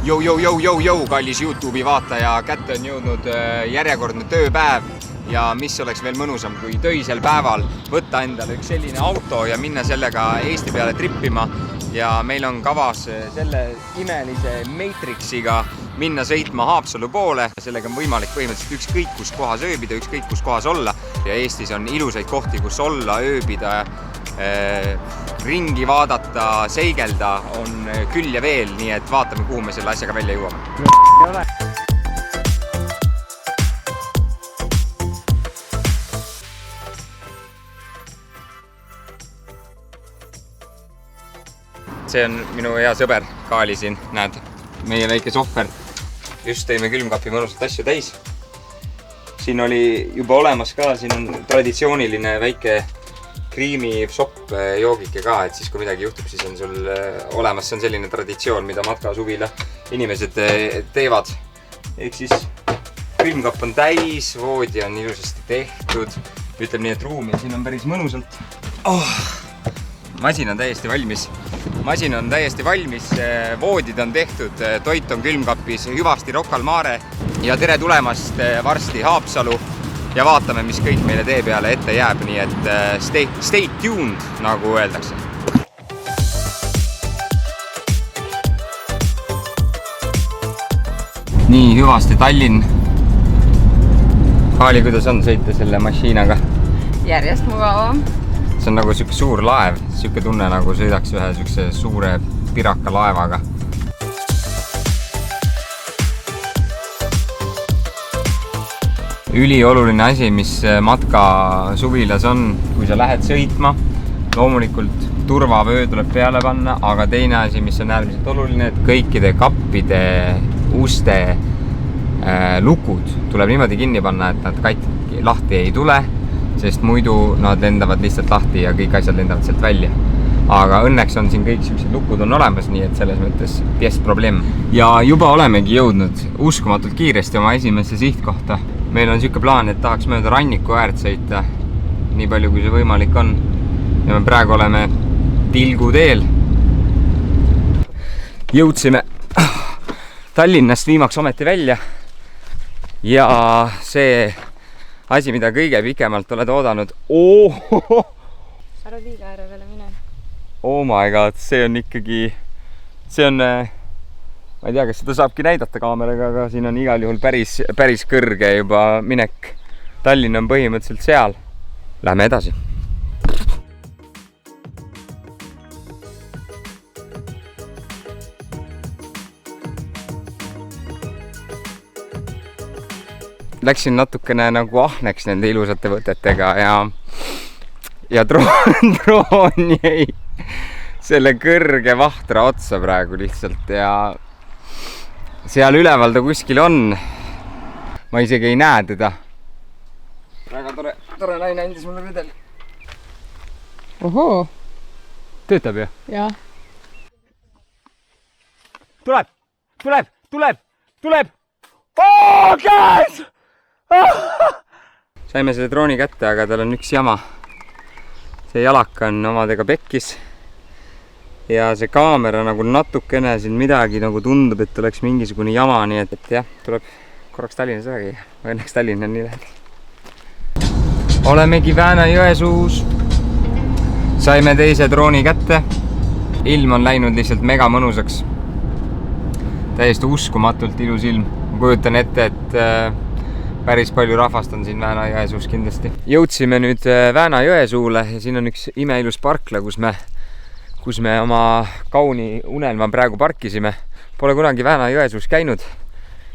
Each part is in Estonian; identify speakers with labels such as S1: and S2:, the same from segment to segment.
S1: Jou, kallis YouTube'i vaataja, kätte on jõudnud järjekordne tööpäev ja mis oleks veel mõnusam kui töisel päeval võtta endale üks selline auto ja minna sellega Eesti peale trippima ja meil on kavas selle imelise Matrixiga minna sõitma Haapsalu poole. Sellega on võimalik põhimõtteliselt ükskõik kus kohas ööbida, ükskõik kus kohas olla ja Eestis on ilusaid kohti, kus olla, ööbida, ringi vaadata, seigelda on küll ja veel, nii et vaatame, kuhu me selle asjaga välja jõuame. See on minu hea sõber Kaali siin, näed, meie väike sohver. Just tõime külmkapi mõnusat asju täis. Siin oli juba olemas ka, siin on traditsiooniline väike kriimi sopp joogike ka, et siis kui midagi juhtub, siis on sul olemas. See on selline traditsioon, mida matkasuvila inimesed teevad. Ehk siis külmkapp on täis, voodi on ilusasti tehtud. Ütleb nii, et ruumi siin on päris mõnusalt. Masin on täiesti valmis. Voodid on tehtud, toit on külmkapis, hüvasti Rocca al Mare ja tere tulemast varsti Haapsalu. Ja vaatame, mis kõik meile tee peale ette jääb, nii et stay tuned, nagu öeldakse. Nii, hüvasti Tallinn. Kaali, kuidas on sõita selle mašiinaga?
S2: Järjest mugavam.
S1: See on nagu siuke suur laev, siuke tunne nagu sõidaks ühe siukse suure piraka laevaga. Ülioluline asi, mis matkasuvilas on, kui sa lähed sõitma, loomulikult turvavöö tuleb peale panna, aga teine asi, mis on äärmiselt oluline, et kõikide kappide uste lukud tuleb niimoodi kinni panna, et nad lahti ei tule, sest muidu nad lendavad lihtsalt lahti ja kõik asjad lendavad sealt välja. Aga õnneks on siin kõik sellised lukud on olemas, nii et selles mõttes pies probleem. Ja juba olemegi jõudnud uskumatult kiiresti oma esimesse sihtkohta. Meil on siuke plaan, et tahaks mööda ranniku äärt sõita, nii palju kui see võimalik on. Ja me praegu oleme Tilgu teel. Jõudsime Tallinnast viimaks ometi välja. Ja see asi, mida kõige pikemalt oled oodanud.
S2: Ära liiga ääre peale mine.
S1: Oh my god, see on ikkagi, see on, ma ei tea, kas seda saabki näidata kaameraga, aga siin on igal juhul päris kõrge juba minek. Tallinn on põhimõtteliselt seal. Lähme edasi. Läksin natukene nagu ahneks nende ilusate võtetega ja droon jäi selle kõrge vahtra otsa praegu lihtsalt ja seal üleval ta kuskil on. Ma isegi ei näe teda. Väga tore naine andis mulle vedeli.
S2: Ohoo.
S1: Töötab ju?
S2: Jah.
S1: Tuleb! Oh, guys! Saime selle drooni kätte, aga tal on üks jama. See jalaka on omadega pekkis ja see kaamera nagu natukene siin midagi nagu tundub, et oleks mingisugune jama, nii et jah, tuleb korraks Tallinnas ära käia. Õnneks Tallinn on nii lähedal. Olemegi Väänajõesuus. Saime teise drooni kätte. Ilm on läinud lihtsalt mega mõnusaks. Täiesti uskumatult ilus ilm. Ma kujutan ette, et päris palju rahvast on siin Väänajõesuus kindlasti. Jõudsime nüüd Väänajõesuule ja siin on üks imeilus parkla, kus me oma kauni unelma praegu parkisime. Pole kunagi Väänajõesuus käinud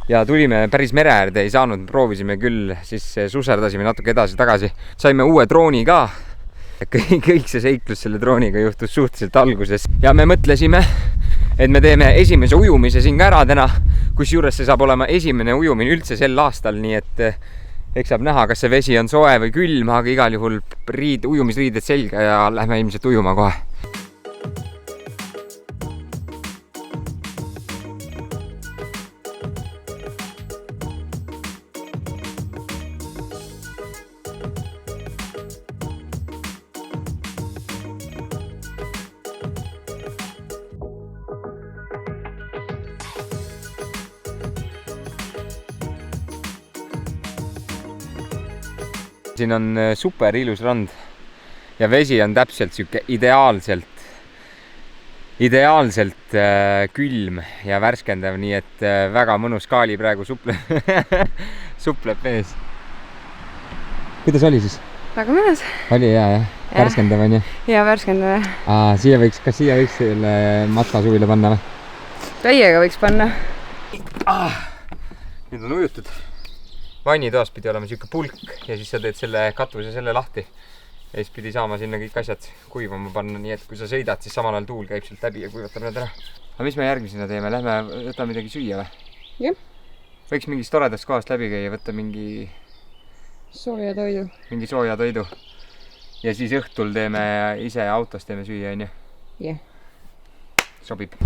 S1: ja tulime päris mere äärde, ei saanud, proovisime küll, siis suserdasime natuke edasi-tagasi. Saime uue drooni ka. Kõik see seiklus selle drooniga juhtus suhteliselt alguses ja me mõtlesime, et me teeme esimese ujumise siin ka ära täna, kus juures see saab olema esimene ujumine üldse sel aastal, nii et eks saab näha, kas see vesi on soe või külm, aga igal juhul ujumisriided selga ja lähme ilmselt ujuma kohe. siin on super ilus rand ja vesi on täpselt siuke ideaalselt külm ja värskendav, nii et väga mõnus. Kaali praegu supleb vees. Kuidas oli siis?
S2: Väga mõnus.
S1: Oli hea, jah? Värskendav on ju?
S2: Ja värskendav.
S1: Kas siia võiks selle matkasuvile panna või?
S2: Täiega võiks panna.
S1: Nüüd on ujutud. Vannitoas pidi olema siuke pulk ja siis sa teed selle katuse selle lahti. Ja siis pidi saama sinna kõik asjad kuivama panna, nii et kui sa sõidad, siis samal ajal tuul käib sealt läbi ja kuivatab need ära. Aga mis me järgmisena teeme? Lähme võtame midagi süüa või?
S2: Jah.
S1: Võiks mingist toredast kohast läbi käia, võtta mingi
S2: sooja toidu. Ja siis õhtul teeme ise autos teeme süüa, on ju? Jah.
S1: Sobib.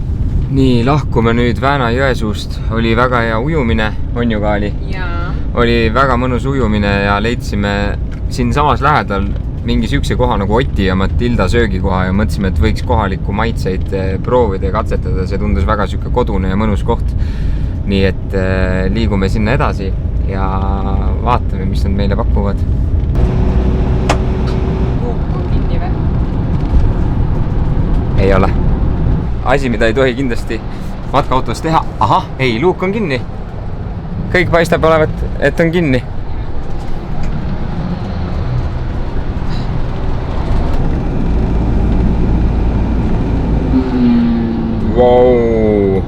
S1: Nii, lahkume nüüd Vääna jõesuust. Oli väga hea ujumine, on ju Kaali?
S2: Jaa.
S1: Oli väga mõnus ujumine ja leidsime siin samas lähedal mingi siukse koha nagu Oti ja Matilda söögikoha ja mõtlesime, et võiks kohalikku maitseid proovida ja katsetada. See tundus väga siuke kodune ja mõnus koht. Nii et liigume sinna edasi ja vaatame, mis nad meile pakuvad.
S2: Luuk on kinni või?
S1: Ei ole. Asi, mida ei tohi kindlasti matkaautos teha. Ahah, ei, luuk on kinni. Kõik paistab olevat, et on kinni. Wow.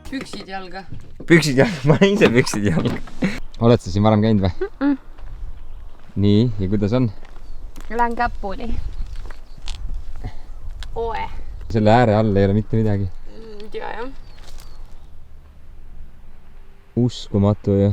S2: Püksid jalga.
S1: Püksid jalga, ma olen ise püksid jalga. Oled sa siin varem käinud või? Nii, ja kuidas on?
S2: Lähen käpuli. Oe.
S1: Selle ääre all ei ole mitte midagi.
S2: Tea, jah.
S1: Uskumatu ju.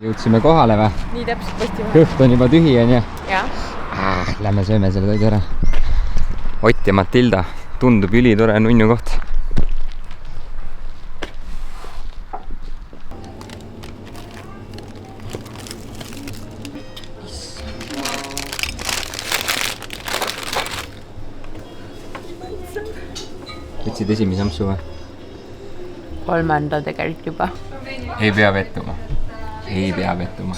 S1: Jõudsime kohale või?
S2: Nii täpselt postima.
S1: Kõht on juba tühi, on ju?
S2: Jah.
S1: Lähme sööme selle toidu ära. Ott ja Matilda. Tundub ülitore nunnu koht. Võtsid esimese ampsu või?
S2: 3. tegelikult juba.
S1: Ei pea vettuma. Ei pea vettuma.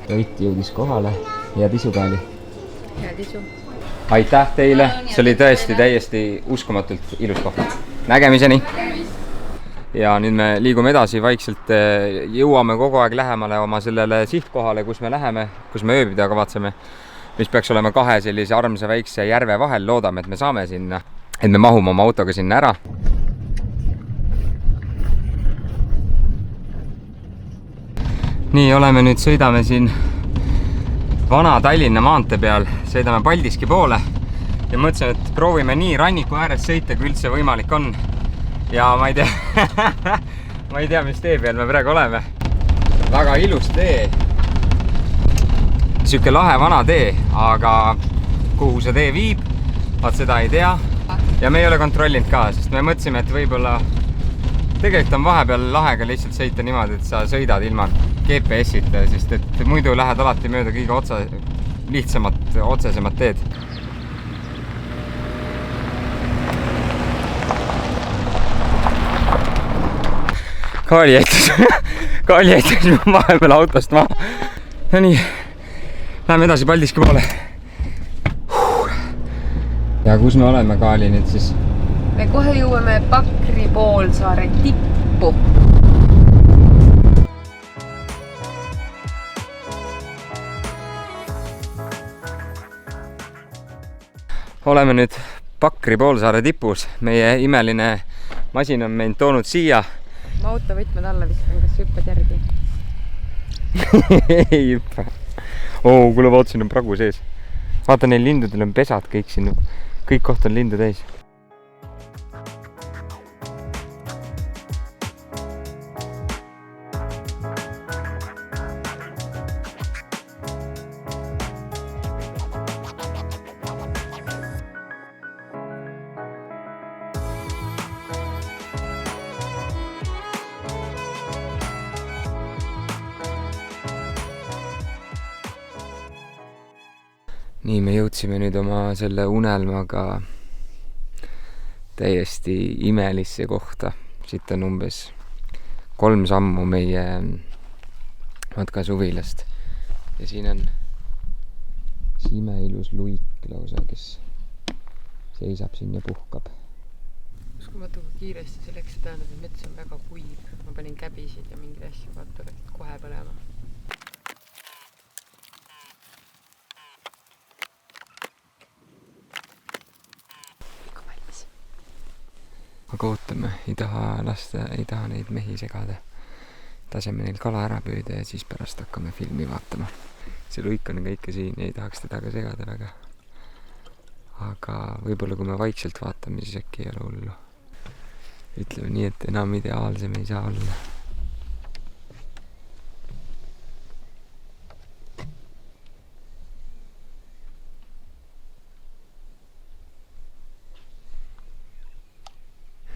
S1: Toit jõudis kohale. Hea tisu, Kaali.
S2: Hea tisu.
S1: Aitäh teile. See oli tõesti täiesti uskumatult ilus koht. Nägemiseni. Ja nüüd me liigume edasi vaikselt. Jõuame kogu aeg lähemale oma sellele sihtkohale, kus me läheme, kus me ööbida kavatseme. Mis peaks olema 2 sellise armsa väikse järve vahel. Loodame, et me saame sinna. Et me mahume oma autoga sinna ära. Nii, oleme nüüd sõidame siin Vana Tallinna maantee peal, sõidame Paldiski poole ja mõtlesin, et proovime nii ranniku ääres sõita, kui üldse võimalik on. Ja ma ei tea, mis tee peal me praegu oleme. Väga ilus tee. Siuke lahe vana tee, aga kuhu see tee viib, vaat seda ei tea. Ja me ei ole kontrollinud ka, sest me mõtlesime, et võib-olla tegelikult on vahepeal lahega lihtsalt sõita niimoodi, et sa sõidad ilma GPS-ita, sest et muidu lähed alati mööda kõige lihtsamat, otsesemat teed. Kaali jäitis vahepeal autost maha. No nii, läheme edasi Paldiski poole. Ja kus me oleme, Kaali, nüüd siis?
S2: Me kohe jõuame Pakri poolsaare tippu.
S1: Oleme nüüd Pakri poolsaare tipus. Meie imeline masin on meid toonud siia.
S2: Ma autovõtmed alla viskan, kas hüppad järgi?
S1: Ei hüppa. Kuule, vaata, siin on pragu sees. Vaata, neil lindudel on pesad kõik siin. Kõik koht on lindu täis. nii, me jõudsime nüüd oma selle unelmaga täiesti imelisse kohta. Siit on umbes 3 sammu meie matkasuvilast. Ja siin on see imeilus luik lausa, kes seisab siin ja puhkab.
S2: Uskumatu, kui kiiresti see läks, see tähendab, et mets on väga kuiv. Ma panin käbisid ja mingeid asju, vaata, läksid kohe põlema.
S1: Aga ootame, ei taha neid mehi segada. Taseme neil kala ära püüda ja siis pärast hakkame filmi vaatama. See luik on ka ikka siin, ei tahaks teda ka segada väga. Aga võib-olla kui me vaikselt vaatame, siis äkki ei ole hullu. Ütleme nii, et enam ideaalsem ei saa olla.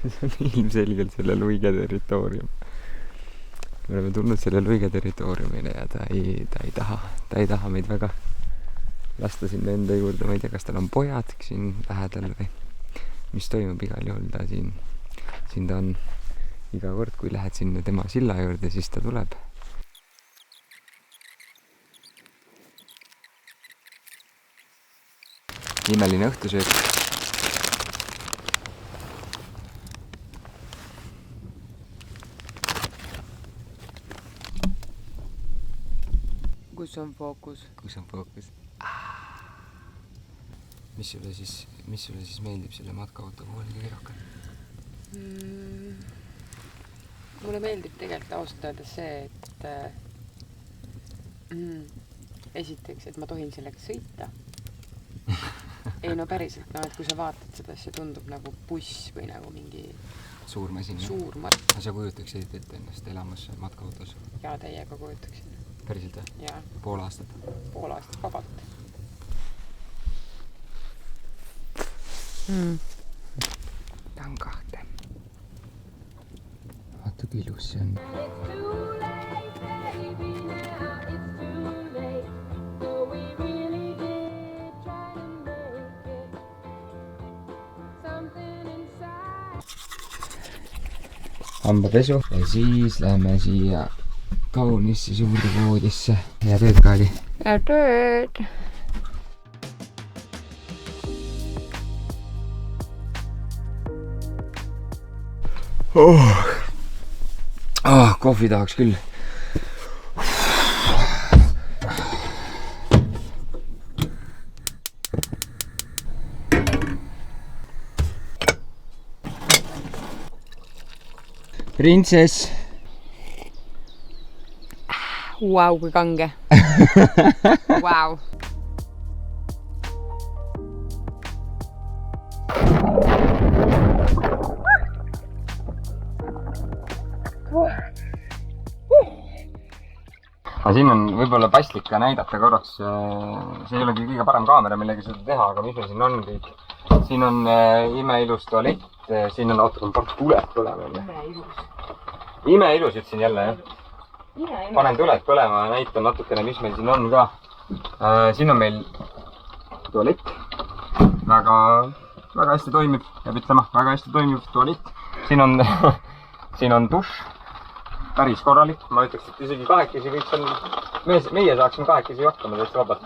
S1: See on ilmselgelt selle luige territoorium. Me oleme tulnud selle luige territooriumile ja ta ei taha meid väga lasta sinna enda juurde. Ma ei tea, kas tal on pojad siin lähedal või mis toimub. Igal juhul ta siin ta on. Iga kord, kui lähed sinna tema silla juurde, siis ta tuleb. Imeline õhtusöök.
S2: Kus on fookus?
S1: Kus on fookus? Mis sulle siis meeldib selle matkaauto puhul kõige rohkem?
S2: Mulle meeldib tegelikult ausalt öeldes see, et esiteks, et ma tohin sellega sõita. Ei no päriselt, no et kui sa vaatad seda, siis see tundub nagu buss või nagu mingi
S1: suur masin. Aga sa kujutaksid ette ennast elamas matkaautos?
S2: Jaa, täiega kujutaksin.
S1: Päriselt või?
S2: Jaa.
S1: Pool aastat vabalt. Tahan 2. Vaata kui ilus see on. Hambapesu ja siis läheme siia kaunisse suurde voodisse. Hea tööd, Kaali.
S2: Hea tööd.
S1: Kohvi tahaks küll. Prinsess.
S2: Vau, kui kange. Vau.
S1: Aga siin on võib-olla paslik ka näidata korraks, see ei olegi kõige parem kaamera, millega seda teha, aga mis meil siin on kõik. Siin on imeilus tualett, siin on autokomport tuled põlema. Imeilus ütlesin jälle, jah. Panen tuled põlema ja näitan natukene, mis meil siin on ka. Siin on meil tualett, väga hästi toimib, peab ütlema, väga hästi toimib tualett. Siin on dušš. Päris korralik, ma ütleks, et isegi 2 võiks on, meie saaksime 2 hakkama täiesti vabalt.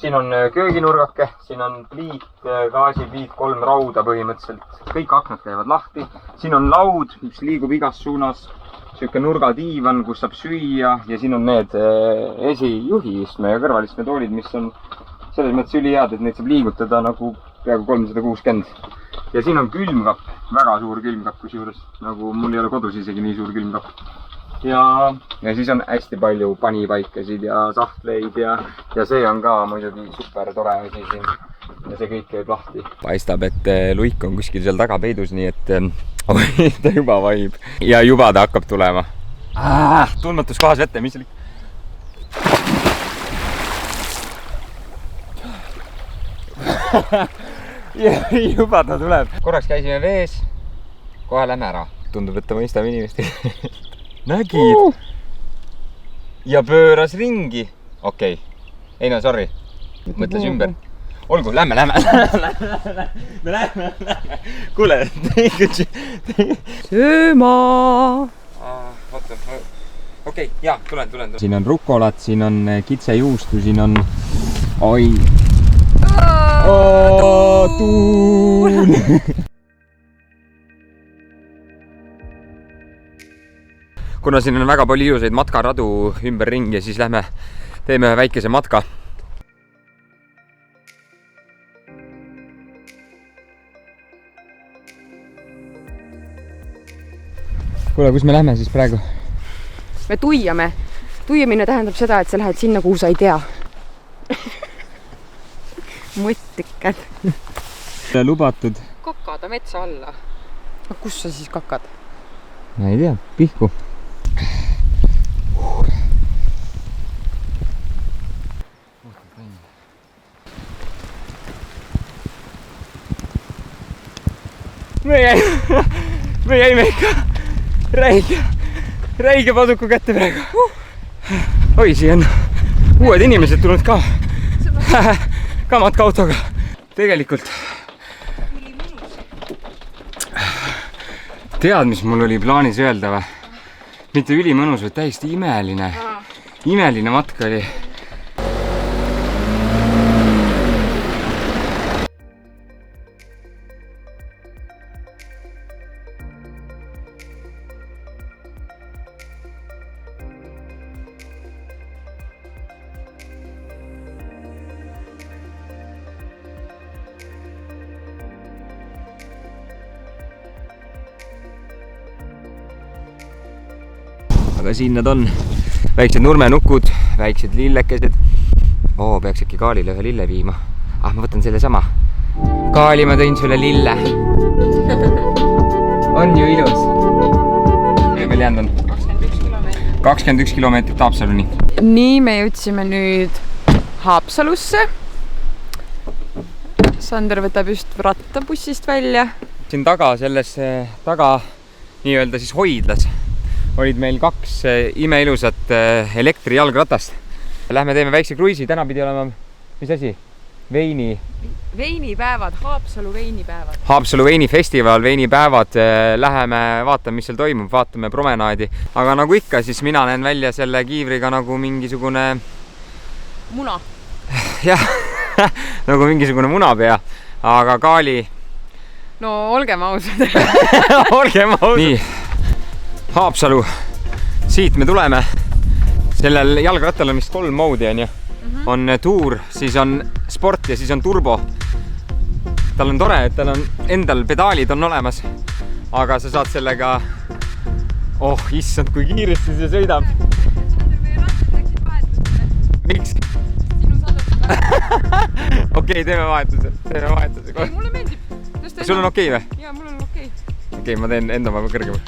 S1: Siin on kööginurgake, siin on pliit, gaasipliit, 3 rauda põhimõtteliselt. Kõik aknad käivad lahti. Siin on laud, mis liigub igas suunas. Siuke nurgadiivan, kus saab süüa ja siin on need esijuhiistme ja kõrvalistme toolid, mis on selles mõttes ülihead, et neid saab liigutada nagu peaaegu 360. Ja siin on külmkapp, väga suur külmkapp kusjuures, nagu mul ei ole kodus isegi nii suur külmkapp. Ja siis on hästi palju panipaikasid ja sahtleid ja see on ka muidugi super tore asi siin ja see kõik käib lahti. Paistab, et luik on kuskil seal taga peidus, nii et ta juba vaib ja juba ta hakkab tulema. Tundmatus kohas vette, mis oli? Juba ta tuleb. Korraks käisime vees, kohe lähme ära. Tundub, et ta mõistab inimest. Nägid? Ja pööras ringi. Okei. Ei no, sorry. mõtles ümber. Olgu, lähme. Me lähme. Kuule, sööma. Okei, jaa, tulen. Siin on rukolat, siin on kitsejuustu, siin on... Oi! Tuun! Kuna siin on väga palju ilusaid matkaradu ümberringi, siis lähme teeme ühe väikese matka. Kuule, kus me lähme siis praegu?
S2: Me tuiame. Tuiamine tähendab seda, et sa lähed sinna, kuhu sa ei tea. Mõttikad.
S1: Lubatud.
S2: Kakada metsa alla. Kus sa siis kakad?
S1: Ma ei tea, pihku. Me jäime ikka räige paduku kätte praegu. Oi, siia on uued inimesed tulnud ka. Ka matkaautoga. Tegelikult tead, mis mul oli plaanis öelda või? Mitte ülimõnus, vaid täiesti imeline. Imeline matk oli. Aga siin nad on. Väiksed nurmenukud, väiksed lillekesed. Peaks äkki Kaalile ühe lille viima. Ma võtan selle sama. Kaali, ma tõin sulle lille. On ju ilus? Meil jäänud on 21 kilomeetrit Haapsaluni.
S2: Nii, me jõudsime nüüd Haapsalusse. Sander võtab just rattabussist välja.
S1: Siin taga, selles taga nii-öelda siis hoidlas olid meil 2 imeilusat elektrijalgratast. Lähme teeme väikse kruisi, täna pidi olema, mis asi?
S2: Veinipäevad, Haapsalu veinipäevad.
S1: Haapsalu veinifestival, veinipäevad. Läheme vaatame, mis seal toimub, vaatame promenaadi. Aga nagu ikka, siis mina näen välja selle kiivriga nagu mingisugune...
S2: Muna.
S1: Jah, nagu mingisugune munapea. Aga Kaali...
S2: No, olgem ausad.
S1: Olgem ausad. Nii. Haapsalu, siit me tuleme. Sellel jalgrattal on vist 3 moodi, on ju. On tuur, siis on sport ja siis on turbo. Tal on tore, et tal on endal pedaalid on olemas. Aga sa saad sellega... issand, kui kiiresti see sõidab. Miks? Okei, teeme vahetuse.
S2: Ei, mulle meeldib.
S1: Sul on okei või?
S2: Jaa, mul on okei.
S1: Okei, ma teen enda oma kõrgema.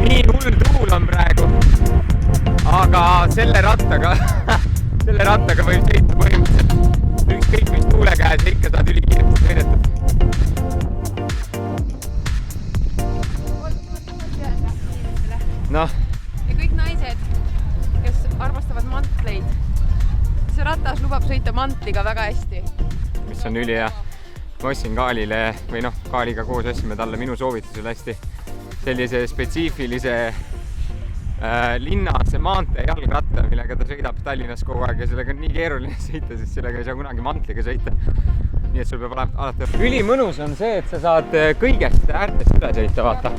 S1: Nii hull tuul on praegu, aga selle rattaga võib sõita põhimõtteliselt ükskõik mis tuule käes ja ikka saad ülikiiresti sõidetud. Noh.
S2: Ja kõik naised, kes armastavad mantleid, see ratas lubab sõita mantliga väga hästi.
S1: Mis on ülihea. Ma ostsin Kaalile, või Kaaliga koos ostsime talle minu soovitusel hästi sellise spetsiifilise linnase maantee jalgratta, millega ta sõidab Tallinnas kogu aeg ja sellega on nii keeruline sõita, sest sellega ei saa kunagi mantliga sõita. Nii et sul peab alati... Ülimõnus on see, et sa saad kõigest äärtest üle sõita, vaata.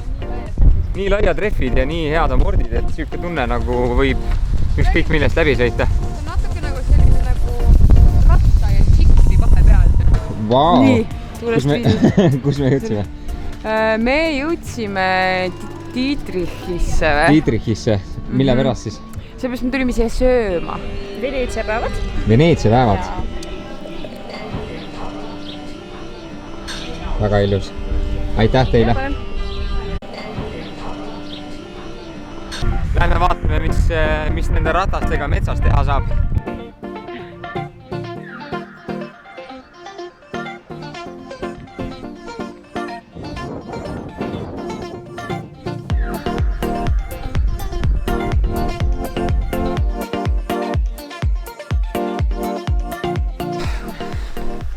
S1: Nii laiad rehvid ja nii head amordid, et siuke tunne nagu võib ükskõik millest läbi sõita.
S2: See on natuke nagu selline nagu ratta ja džipsi vahepeal.
S1: Vau!
S2: Nii, tuulest
S1: kus me jõudsime?
S2: Me jõudsime Dietrichisse või?
S1: Dietrichisse. Mille pärast siis?
S2: Seepärast me tulime siia sööma.
S3: Veneetsia päevad.
S1: Veneetsia päevad. Väga ilus. Aitäh teile. Lähme vaatame, mis nende ratastega metsas teha saab.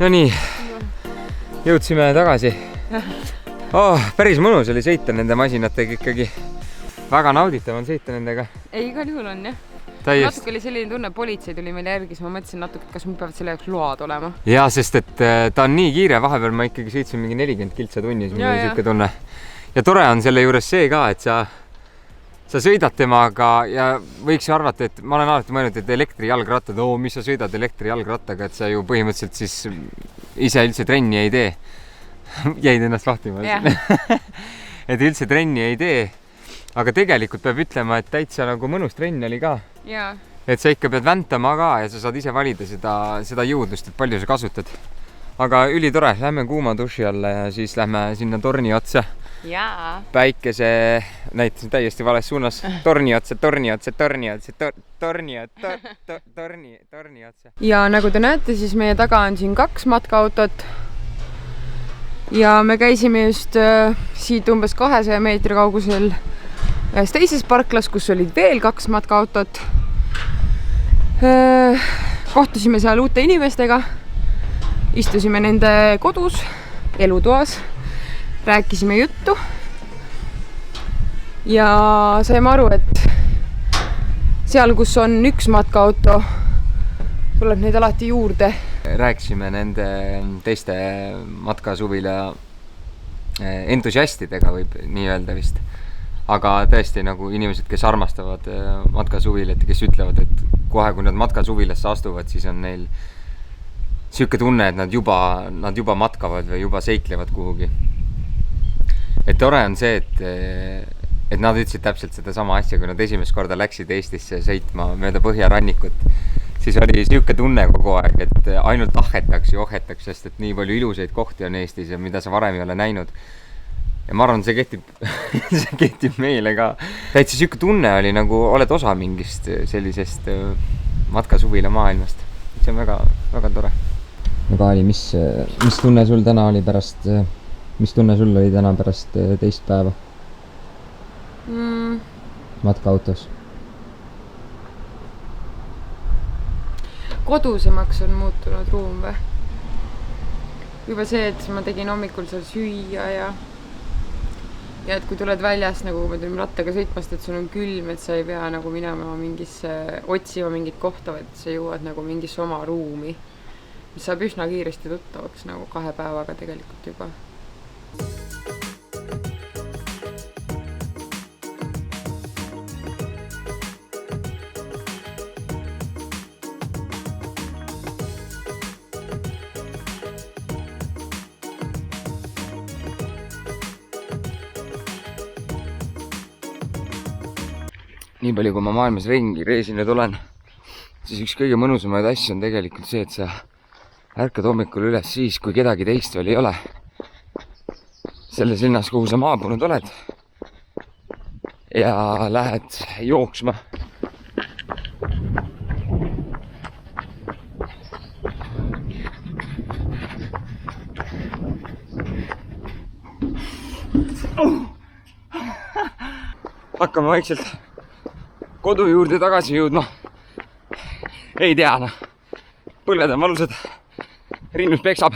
S1: No nii, jõudsime tagasi. Päris mõnus oli sõita nende masinatega ikkagi. Väga nauditav on sõita nendega.
S2: Ei, igal juhul on jah.
S1: Täiesti.
S2: Natuke oli selline tunne, politsei tuli meil järgi, siis ma mõtlesin natuke, kas mul peavad selle jaoks load olema.
S1: Ja, sest et ta on nii kiire, vahepeal ma ikkagi sõitsin mingi 40 kiltsa tunnis, mul oli siuke tunne. Ja tore on selle juures see ka, et sa sõidad temaga ja võiks arvata, et ma olen alati mõelnud, et elektrijalgrattad, mis sa sõidad elektrijalgrattaga, et sa ju põhimõtteliselt siis ise üldse trenni ei tee. Jäid ennast lahti ma et üldse trenni ei tee. Aga tegelikult peab ütlema, et täitsa nagu mõnus trenn oli ka.
S2: Ja.
S1: Et sa ikka pead väntama ka ja sa saad ise valida seda jõudlust, et palju sa kasutad. Aga ülitore, lähme kuuma duši alla ja siis lähme sinna torni otsa.
S2: Jaa.
S1: Päikese, näitasin täiesti vales suunas. Torni otsa.
S2: Ja nagu te näete, siis meie taga on siin 2 matkaautot. Ja me käisime just siit umbes 200 meetri kaugusel ühes teises parklas, kus olid veel 2 matkaautot. Kohtusime seal uute inimestega. Istusime nende kodus, elutoas. Rääkisime juttu. Ja saime aru, et seal, kus on 1 matkaauto, tuleb neid alati juurde.
S1: Rääkisime nende teiste matkasuvila entusiastidega, võib nii öelda vist. Aga tõesti nagu inimesed, kes armastavad matkasuvilat ja kes ütlevad, et kohe kui nad matkasuvilasse astuvad, siis on neil siuke tunne, et nad juba matkavad või juba seiklevad kuhugi. Et tore on see, et nad ütlesid täpselt seda sama asja, kui nad esimest korda läksid Eestisse sõitma mööda Põhjarannikut, siis oli siuke tunne kogu aeg, et ainult ahetaks ja ohetaks, sest et nii palju ilusaid kohti on Eestis ja mida sa varem ei ole näinud. Ja ma arvan, see kehtib meile ka. Täitsa siuke tunne oli, nagu oled osa mingist sellisest matkasuvila maailmast. See on väga, väga tore. Aga Ali, mis tunne sul täna oli pärast, mis tunne sul oli täna pärast teist päeva matkaautos?
S2: Kodusemaks on muutunud ruum või? Juba see, et ma tegin hommikul seal süüa ja et kui tuled väljast, nagu me tulime rattaga sõitmast, et sul on külm, et sa ei pea nagu minema otsima mingit kohta, vaid sa jõuad nagu mingisse oma ruumi, mis saab üsna kiiresti tuttavaks nagu 2 päevaga tegelikult juba.
S1: Nii palju, kui ma maailmas ringi reisinud olen, siis üks kõige mõnusamaid asju on tegelikult see, et sa ärkad hommikul üles siis, kui kedagi teist veel ei ole. Selles linnas, kuhu sa maabunud oled. Ja lähed jooksma. Hakkame vaikselt kodu juurde tagasi jõudma. Ei tea, põlved on valusad. Rinnus peksab.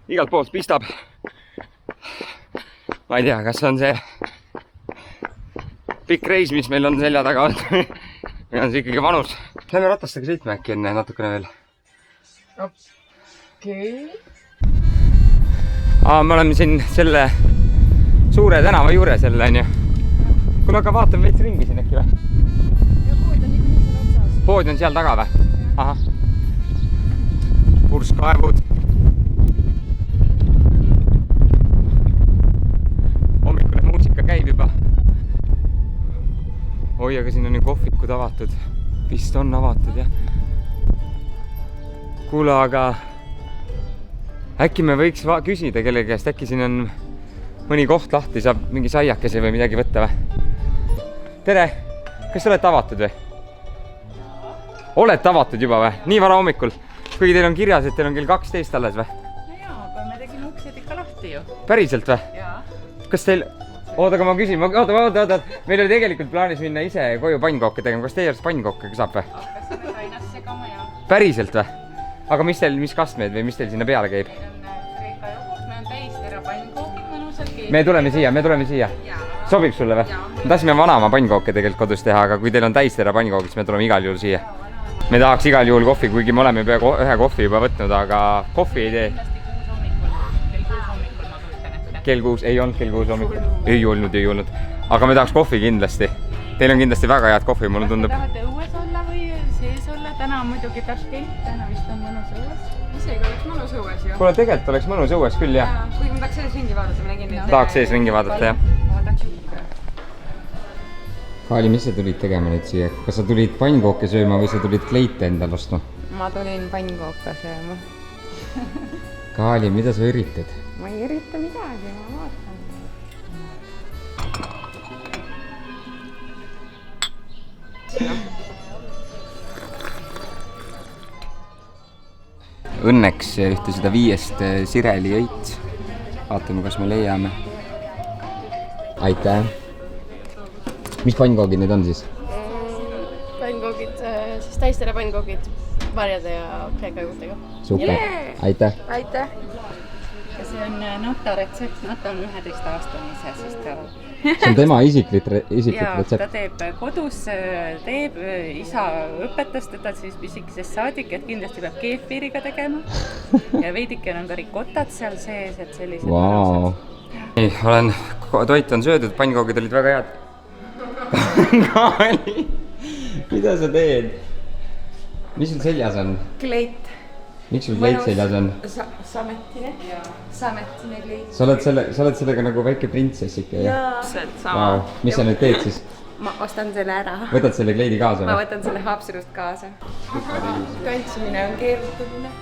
S1: Igalt poolt pistab. Ma ei tea, kas on see pikk reis, mis meil on selja taga on. Või on see ikkagi vanus. Lähme ratastega sõitma äkki enne natukene veel.
S2: Okei.
S1: Me oleme siin selle suure tänava juures jälle, on ju. Kuule, aga vaatame veits ringi siin äkki või?
S2: Ja pood on niikuinii seal otsas.
S1: Pood on seal taga või? Ahah. Purskkaevud. Hommikune muusika käib juba. Oi, aga siin on ju kohvikud avatud. Vist on avatud, jah. Kuule, aga äkki me võiks küsida kellegi käest, äkki siin on mõni koht lahti, saab mingi saiakese või midagi võtta või? Tere! Kas te olete avatud või? Olete avatud juba või? Nii vara hommikul? Kuigi teil on kirjas, et teil on kell 12 alles või?
S3: No jaa, aga me tegime uksed ikka lahti ju.
S1: Päriselt või?
S3: Jaa.
S1: Kas teil... Oota, aga ma küsin. Oota. Meil oli tegelikult plaanis minna ise koju pannkooke tegema. Kas teie arust pannkooke saab või?
S3: Hakkasime kainas segama ja...
S1: Päriselt või? aga mis kastmed või mis teil sinna peale käib?
S3: meil on Kreeka jogurt, meil on täistera pannkookid mõnusalt keegi.
S1: me tuleme siia. Sobib sulle või? Me tahtsime vanaema pannkooke tegelikult kodus teha, aga kui teil on täistera pannkookid, siis me tuleme igal juhul siia. Me tahaks igal juhul kohvi, kuigi me oleme peaaegu ühe kohvi juba võtnud, aga kohvi ei tee. Kell 6 ei olnud, kell 6 hommikul. Ei olnud. Aga me tahaks kohvi kindlasti. Teil on kindlasti väga head kohvi, mulle tundub.
S3: Tahate õues olla või sees olla? Täna on muidugi Taškent, täna vist on mõnus õues.
S2: isegi oleks mõnus õues ju.
S1: Kuule, tegelikult oleks mõnus õues küll, jah.
S2: Kuigi ma tahaks sees ringi vaadata, ma nägin nüüd.
S1: Tahaks sees ringi vaadata, jah. Kaali, mis sa tulid tegema nüüd siia? Kas sa tulid pannkooke sööma või sa tulid kleite endale ostma?
S2: Ma tulin pannkooke sööma.
S1: Kaali, mida sa üritad?
S2: Ma ei ürita midagi, ma vaatan. Õnneks ühte seda 5 Sireli õit. Vaatame, kas me leiame. Aitäh. Mis pannkoogid need on siis?
S4: Pannkoogid, siis täistera pannkoogid marjade ja kreeka jogurtiga.
S1: Super, aitäh.
S2: Aitäh.
S3: Ja see on Nata retsept, Nata on 11-aastane ise, siis ta...
S1: See on tema isiklik
S3: ja
S1: retsept.
S3: ta teeb kodus, isa õpetas teda siis pisikesest saadik, et kindlasti peab keefiriga tegema. Ja veidikene on ka rikotat seal sees, et sellised
S1: Vau. Toit on söödud, pannkoogid olid väga head. Kaali, mida sa teed? Mis sul seljas on?
S2: Kleit.
S1: Miks sul kleit seljas on?
S2: Sametine kleit.
S1: Sa oled sellega nagu väike printsess ikka, jah?
S2: Täpselt sama.
S1: Mis sa nüüd teed siis?
S2: Ma ostan selle ära.
S1: Võtad selle kleidi kaasa
S2: Ma
S1: või?
S2: võtan selle Haapsalust kaasa. Kantsimine on keeruline.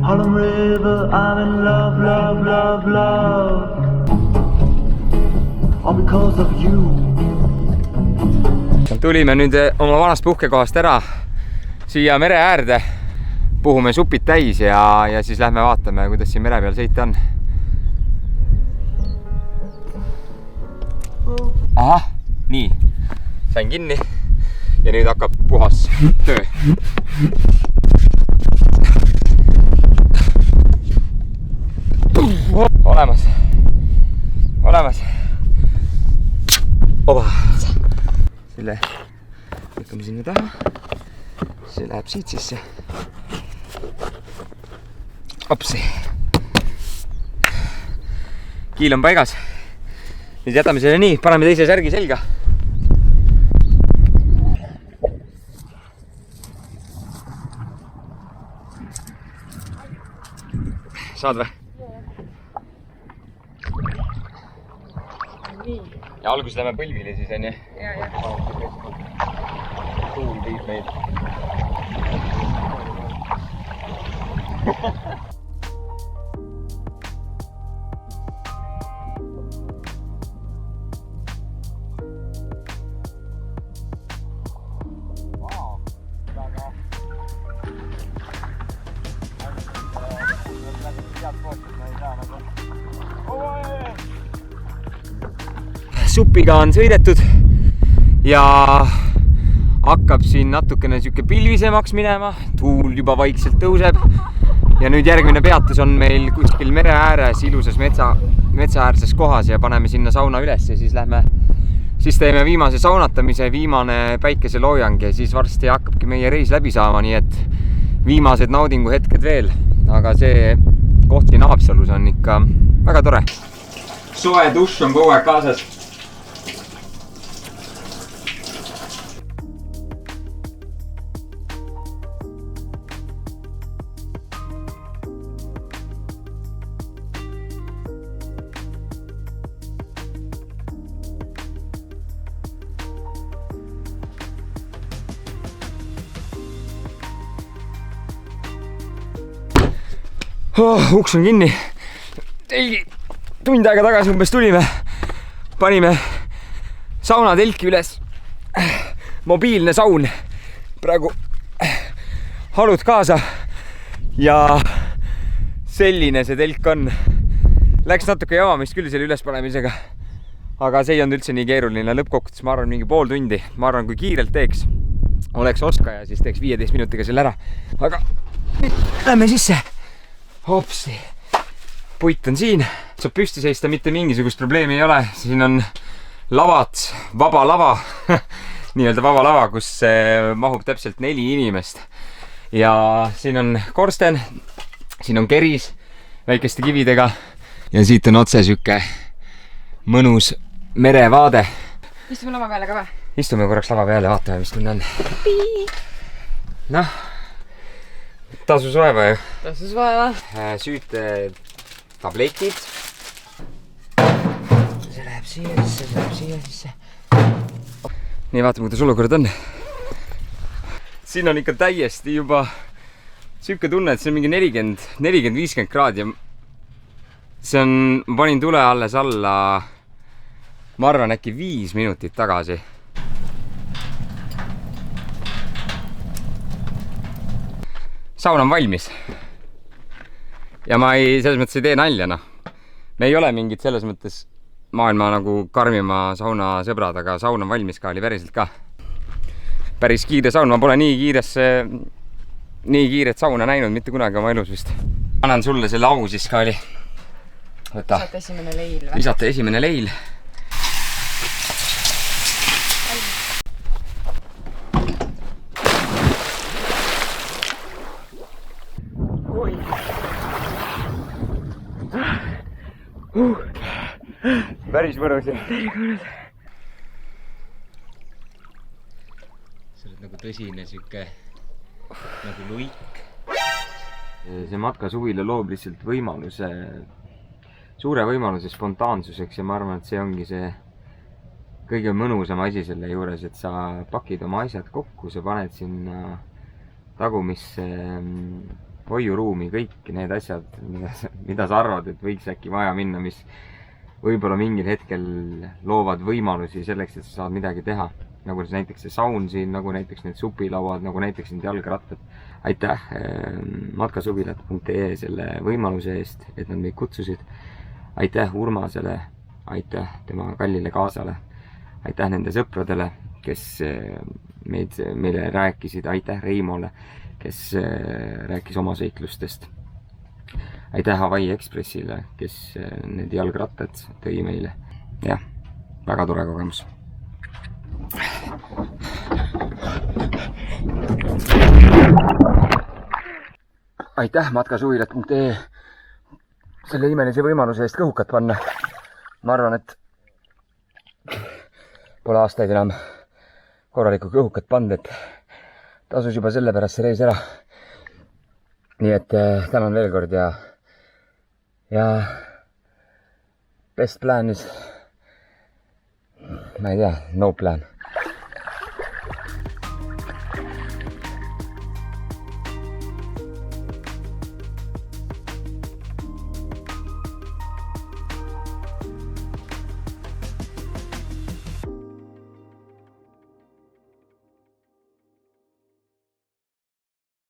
S5: Harlem River, I'm in love, love, love, love. All because of you.
S1: Tulime nüüd oma vanast puhkekohast ära siia mere äärde. Puhume supid täis ja siis lähme vaatame, kuidas siin mere peal sõita on. Ahah, nii. Sain kinni ja nüüd hakkab puhas töö. Olemas. Oba. Selle lükkame sinna taha. See läheb siit sisse. Opsi. Kiil on paigas. Nüüd jätame selle nii, paneme teise särgi selga. Saad või? Ja alguses lähme põlvile siis, on ju?
S2: Ja.
S1: Tuul viib meid. Supiga on sõidetud ja hakkab siin natukene siuke pilvisemaks minema, tuul juba vaikselt tõuseb ja nüüd järgmine peatus on meil kuskil mere ääres ilusas metsaäärses kohas ja paneme sinna sauna üles ja siis teeme viimase saunatamise, viimane päikeseloojang ja siis varsti hakkabki meie reis läbi saama, nii et viimased naudinguhetked veel, aga see koht siin Haapsalus on ikka väga tore. Soe dušš on kogu aeg kaasas. Uks on kinni. telgi. Tund aega tagasi umbes tulime. Panime saunatelki üles. Mobiilne saun. Praegu halud kaasa. Ja selline see telk on. Läks natuke jamamist küll selle ülespanemisega. Aga see ei olnud üldse nii keeruline. Lõppkokkuvõttes ma arvan mingi pool tundi. Ma arvan, kui kiirelt teeks, oleks oskaja, siis teeks 15 minutiga selle ära. Aga nüüd lähme sisse. Hopsi. Puit on siin. Saab püsti seista, mitte mingisugust probleemi ei ole. Siin on lavad, vaba lava. Nii-öelda vaba lava, kus mahub täpselt 4 inimest. Ja siin on korsten. Siin on keris väikeste kividega. Ja siit on otse süke mõnus merevaade.
S2: Istume lava peale ka või?
S1: Istume korraks lava peale, vaatame, mis tunne on. Noh, tasus vaeva ju.
S2: Tasus vaeva.
S1: Süüte tabletid. See läheb siia sisse, see läheb siia sisse. Nii, vaatame, kuidas olukord on. Siin on ikka täiesti juba süüke tunne, et see on mingi 40-50 kraadi ja see on, ma panin tule alles alla, ma arvan, äkki 5 minutit tagasi. Saun on valmis. Ja ma selles mõttes ei tee nalja, noh. Me ei ole mingid selles mõttes maailma nagu karmima sauna sõbrad, aga saun on valmis ka, oli päriselt ka. Päris kiire saun, ma pole nii kiiret sauna näinud mitte kunagi oma elus vist. Annan sulle selle au siis ka oli. Võta.
S2: Lisate esimene leil või?
S1: Lisate esimene leil. Päris mõnus. Päris mõnus. See on nagu tõsine süke nagu luik. See matka suvile loob lihtsalt võimaluse, suure võimaluse spontaansuseks ja ma arvan, et see ongi see kõige mõnusam asi selle juures, et sa pakid oma asjad kokku, sa paned sinna tagumisse hoiuruumi kõik need asjad, mida sa arvad, et võiks äkki vaja minna, mis võib-olla mingil hetkel loovad võimalusi selleks, et sa saad midagi teha. Nagu näiteks see saun siin, nagu näiteks need supilauad, nagu näiteks need jalgrattad. Aitäh matkasuvilat.ee selle võimaluse eest, et nad meid kutsusid. Aitäh Urmasele, aitäh tema kallile kaasale, aitäh nende sõpradele, kes meile rääkisid, aitäh Reimole, kes rääkis oma seiklustest. Aitäh Hawaii Expressile, kes need jalgrattad tõi meile. Jah, väga tore kogemus. Aitäh matkasuvilat.ee selle imelise võimaluse eest kõhukat panna. Ma arvan, et pole aastaid enam korralikku kõhukat pannud, et tasus juba selle pärast see reis ära. Nii et tänan veel kord ja best plan is, ma ei tea, no plan.